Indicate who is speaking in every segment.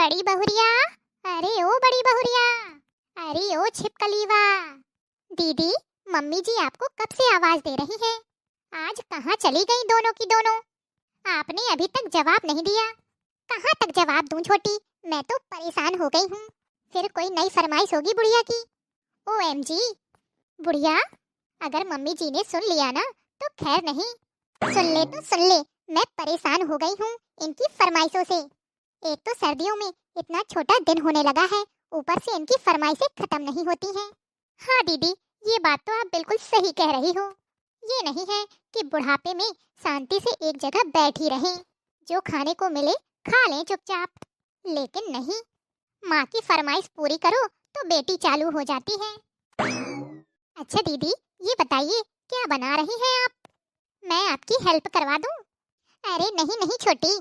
Speaker 1: बड़ी बहुरिया, अरे ओ बड़ी बहुरिया, अरे ओ छिपकलीवा। दीदी, मम्मी जी आपको कब से आवाज दे रही हैं। आज कहाँ चली गई दोनों की दोनों? आपने अभी तक जवाब नहीं दिया। कहाँ तक जवाब दूं छोटी, मैं तो परेशान हो गई हूँ। फिर कोई नई फरमाइश होगी बुढ़िया की। OMG बुढ़िया, अगर मम्मी जी ने सुन लिया ना तो खैर नहीं। सुन ले तो सुन ले, मैं परेशान हो गई हूँ इनकी फरमाइशों से। एक तो सर्दियों में इतना छोटा दिन होने लगा है, ऊपर से इनकी फरमाइशें खत्म नहीं होती हैं। हाँ दीदी, ये बात तो आप बिल्कुल सही कह रही हो। ये नहीं है कि बुढ़ापे में शांति से एक जगह बैठी रहें, जो खाने को मिले खा लें चुपचाप। लेकिन नहीं, माँ की फरमाइश पूरी करो तो बेटी चालू हो जाती है। अच्छा दीदी, ये बताइए क्या बना रही हैं आप? मैं आपकी हेल्प करवा दूं? अरे नहीं नहीं छोटी,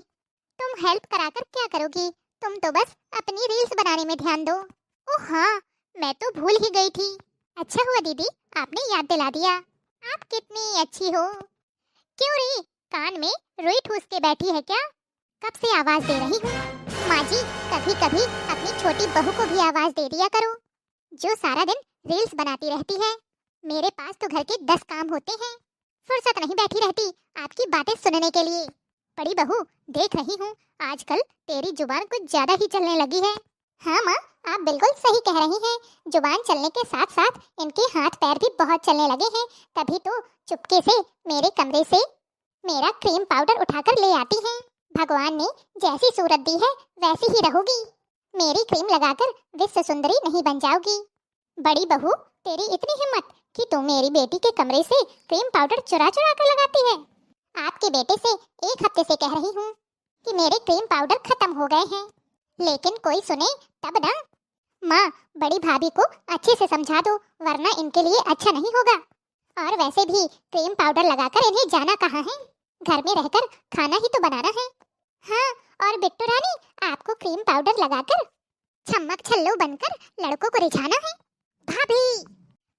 Speaker 1: तुम हेल्प कराकर क्या करोगी? तुम तो बस अपनी रील्स बनाने में ध्यान दो। ओह हाँ, मैं तो भूल ही गई थी। अच्छा हुआ दीदी, आपने याद दिला दिया। आप कितनी अच्छी हो। क्यों रे, कान में रुई ठूस के बैठी है क्या? कब से आवाज दे रही हूँ। माँ जी, कभी कभी अपनी छोटी बहू को भी आवाज दे दिया करो, जो सारा दिन रील्स बनाती रहती है। मेरे पास तो घर के 10 काम होते हैं, फुर्सत नहीं बैठी रहती आपकी बातें सुनने के लिए। बड़ी बहू, देख रही हूँ आजकल तेरी जुबान कुछ ज्यादा ही चलने लगी है। हाँ माँ, आप बिल्कुल सही कह रही हैं। जुबान चलने के साथ साथ इनके हाथ पैर भी बहुत चलने लगे हैं। तभी तो चुपके से मेरे कमरे से मेरा क्रीम पाउडर उठाकर ले आती हैं। भगवान ने जैसी सूरत दी है वैसी ही रहोगी। मेरी क्रीम लगाकर विश्व सुंदरी नहीं बन जाओगी। बड़ी बहू, तेरी इतनी हिम्मत कि तू मेरी बेटी के कमरे से क्रीम पाउडर चुरा चुरा कर लगाती है। आपके बेटे से 1 हफ्ते से कह रही हूँ कि मेरे क्रीम पाउडर खत्म हो गए हैं, लेकिन कोई सुने तब ना। माँ, बड़ी भाभी को अच्छे से समझा दो, वरना इनके लिए अच्छा नहीं होगा। और वैसे भी क्रीम पाउडर लगाकर इन्हें जाना कहाँ है? घर में रहकर खाना ही तो बनाना है। हाँ, और बिट्टू रानी, आपको क्रीम पाउडर लगाकर छम्मक छल्लो बनकर लड़कों को रिझाना है। भाभी,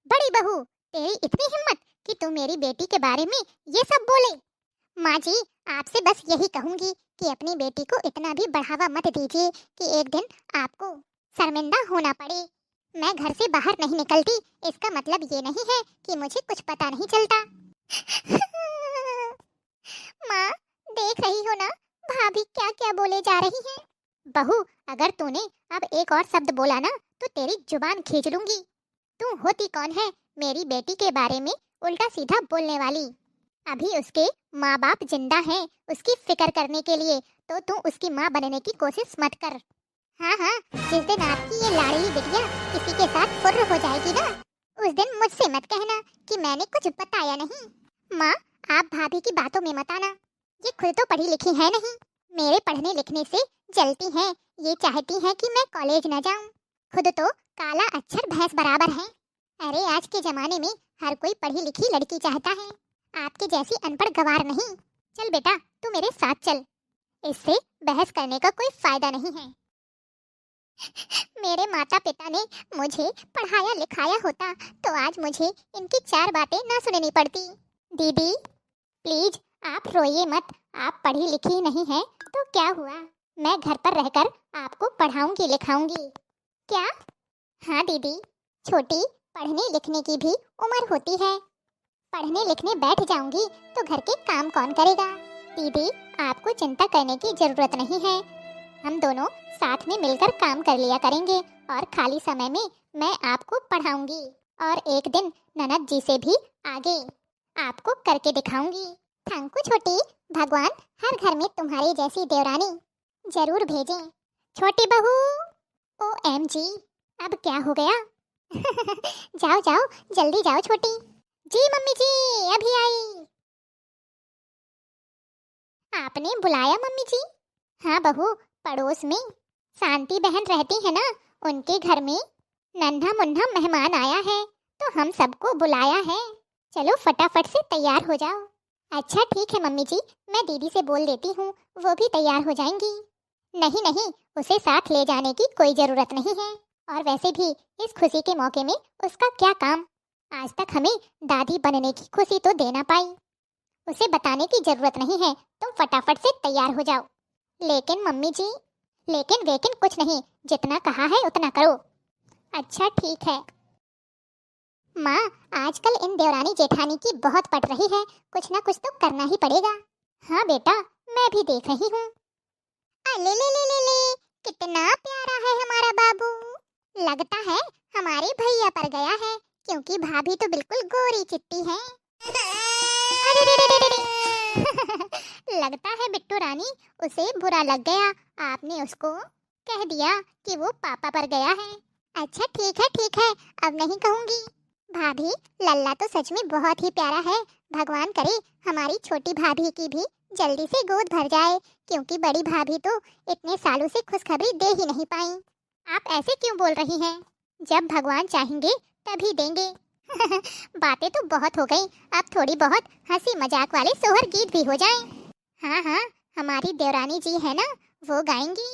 Speaker 1: बड़ी बहू, तेरी इतनी हिम्मत कि तू मेरी बेटी के बारे में ये सब बोले। माँ जी, आपसे बस यही कहूंगी कि अपनी बेटी को इतना भी बढ़ावा मत दीजिए कि एक दिन आपको शर्मिंदा होना पड़े। मैं घर से बाहर नहीं निकलती, इसका मतलब ये नहीं है कि मुझे कुछ पता नहीं चलता। माँ, देख रही हो ना भाभी क्या क्या बोले जा रही हैं। बहू, अगर तूने अब एक और शब्द बोला ना तो तेरी जुबान खींच लूंगी। तू होती कौन है मेरी बेटी के बारे में उल्टा सीधा बोलने वाली? अभी उसके माँ बाप जिंदा हैं उसकी फिक्र करने के लिए, तो तू उसकी माँ बनने की कोशिश मत कर। हाँ हाँ, जिस दिन आपकी ये लाडली बिटिया किसी के साथ फुर्र हो जाएगी ना, उस दिन मुझसे मत कहना कि मैंने कुछ बताया नहीं। माँ, आप भाभी की बातों में मत आना, ये खुद तो पढ़ी लिखी है नहीं। मेरे पढ़ने लिखने से जलती हैं, ये चाहती हैं कि मैं कॉलेज न जाऊं। खुद तो काला अक्षर भैंस बराबर है। अरे आज के जमाने में हर कोई पढ़ी लिखी लड़की चाहता है, आपके जैसी अनपढ़ गवार नहीं। चल बेटा, तू मेरे साथ चल, इससे बहस करने का कोई फायदा नहीं है। मेरे माता पिता ने मुझे पढ़ाया लिखाया होता तो आज मुझे इनकी 4 बातें ना सुननी पड़ती। दीदी प्लीज, आप रोइए मत। आप पढ़ी लिखी नहीं है तो क्या हुआ, मैं घर पर रहकर आपको पढ़ाऊंगी लिखाऊंगी। क्या? हाँ दीदी, छोटी पढ़ने लिखने की भी उम्र होती है। पढ़ने लिखने बैठ जाऊंगी तो घर के काम कौन करेगा? दीदी, आपको चिंता करने की जरूरत नहीं है। हम दोनों साथ में मिलकर काम कर लिया करेंगे और खाली समय में मैं आपको पढ़ाऊंगी और एक दिन ननद जी से भी आगे आपको करके दिखाऊंगी। थैंक यू छोटी, भगवान हर घर में तुम्हारी जैसी देवरानी जरूर भेजें। छोटी बहू, OMG, अब क्या हो गया? जाओ जाओ, जल्दी जाओ छोटी। जी मम्मी जी, अभी आई। आपने बुलाया मम्मी जी? हाँ बहू, पड़ोस में शांति बहन रहती है ना, उनके घर में नन्हा मुन्ना मेहमान आया है तो हम सबको बुलाया है। चलो फटाफट से तैयार हो जाओ। अच्छा ठीक है मम्मी जी, मैं दीदी से बोल देती हूँ, वो भी तैयार हो जाएंगी। नहीं नहीं, उसे साथ ले जाने की कोई जरूरत नहीं है, और वैसे भी इस खुशी के मौके में उसका क्या काम। आज तक हमें दादी बनने की खुशी तो दे ना पाई, उसे बताने की जरूरत नहीं है, तुम फटाफट से तैयार हो जाओ। लेकिन मम्मी जी, लेकिन वेकिन कुछ नहीं, जितना कहा है उतना करो। अच्छा ठीक है। माँ, आजकल इन देवरानी जेठानी की बहुत पड़ रही है, कुछ ना कुछ तो करना ही पड़ेगा। हाँ बेटा, मैं भी देख रही हूँ। अले ले ले ले ले, कितना प्यारा है हमारा बाबू। लगता है हमारे भैया पर गया है, क्योंकि भाभी तो बिल्कुल गोरी चिट्टी है। अरे रे रे रे रे रे। लगता है बिट्टू रानी उसे बुरा लग गया, आपने उसको कह दिया कि वो पापा पर गया है। अच्छा ठीक है, अब नहीं कहूँगी। भाभी, लल्ला तो सच में बहुत ही प्यारा है। भगवान करे हमारी छोटी भाभी की भी जल्दी से गोद भर जाए, क्योंकि बड़ी भाभी तो इतने सालों से खुशखबरी दे ही नहीं पाई। आप ऐसे क्यों बोल रही हैं? जब भगवान चाहेंगे तभी देंगे। बातें तो बहुत हो गई, अब थोड़ी बहुत हंसी मजाक वाले सोहर गीत भी हो जाएं। हाँ, हमारी देवरानी जी है ना, वो गाएंगी।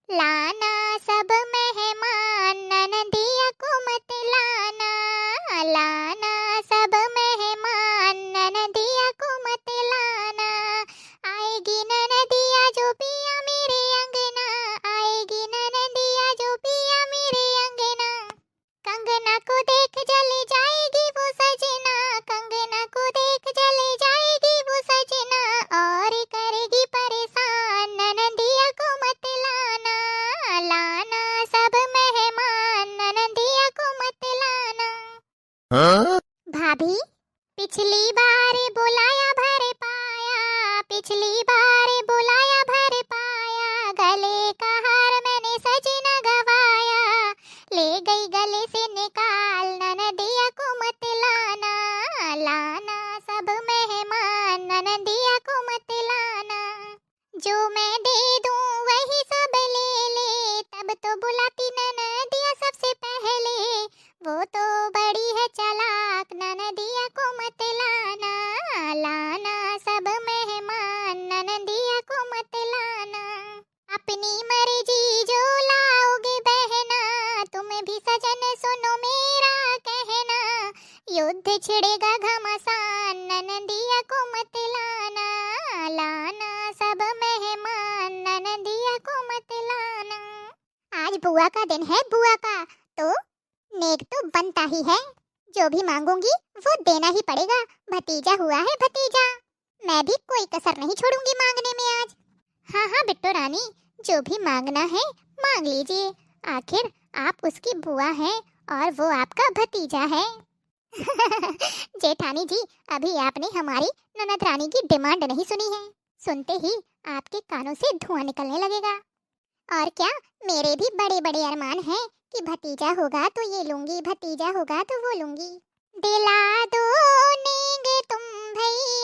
Speaker 1: लाना सब मेहमान ननदिया को मत लाना, लाना सब मेहमान ननदिया को मत लाना। आएगी ननदिया जो पिया मेरे अंगना, आएगी ननदिया जो पिया मेरे अंगना। कंगना को देख जले जाएगी वो सजना, कंगना को देख जले जाएगी वो सजना। और करेगी परेशान ननदिया को मत लाना, लाना सब मेहमान ननदिया को मत लाना। हाँ? भाभी, पिछली बार बुलाया भर पाया, पिछली बार बुलाया भर पाया। गले का हार मैंने सजना गवाया, ले गई गले से निकाल ननदिया को मत लाना, लाना सब मेहमान ननदिया को मत लाना। जो मैं दे दूं वही सब ले ले, तब तो बुलाती ननदिया सबसे पहले। वो तो बड़ी है चालाक ननदिया को मत लाना, लाना सब मेहमान ननदिया को मत लाना। अपनी मर्जी जो लाओगे बहना, तुम्हें भी सजन सुनो मेरा कहना। युद्ध छिड़ेगा घमासान ननदिया को मत लाना, लाना सब मेहमान ननदिया को मत लाना। आज बुआ का दिन है, बुआ का तो नेक तो बनता ही है। जो भी मांगूंगी वो देना ही पड़ेगा। भतीजा हुआ है भतीजा, मैं भी कोई कसर नहीं छोड़ूंगी मांगने में आज। हाँ बिट्टू रानी, जो भी मांगना है मांग लीजिए, आखिर आप उसकी बुआ हैं और वो आपका भतीजा है। जेठानी जी, अभी आपने हमारी ननद रानी की डिमांड नहीं सुनी है, सुनते ही आपके कानों से धुआं निकलने लगेगा। और क्या, मेरे भी बड़े बड़े अरमान हैं कि भतीजा होगा तो ये लूंगी, भतीजा होगा तो वो लूंगी। दिला दो नींग तुम भैया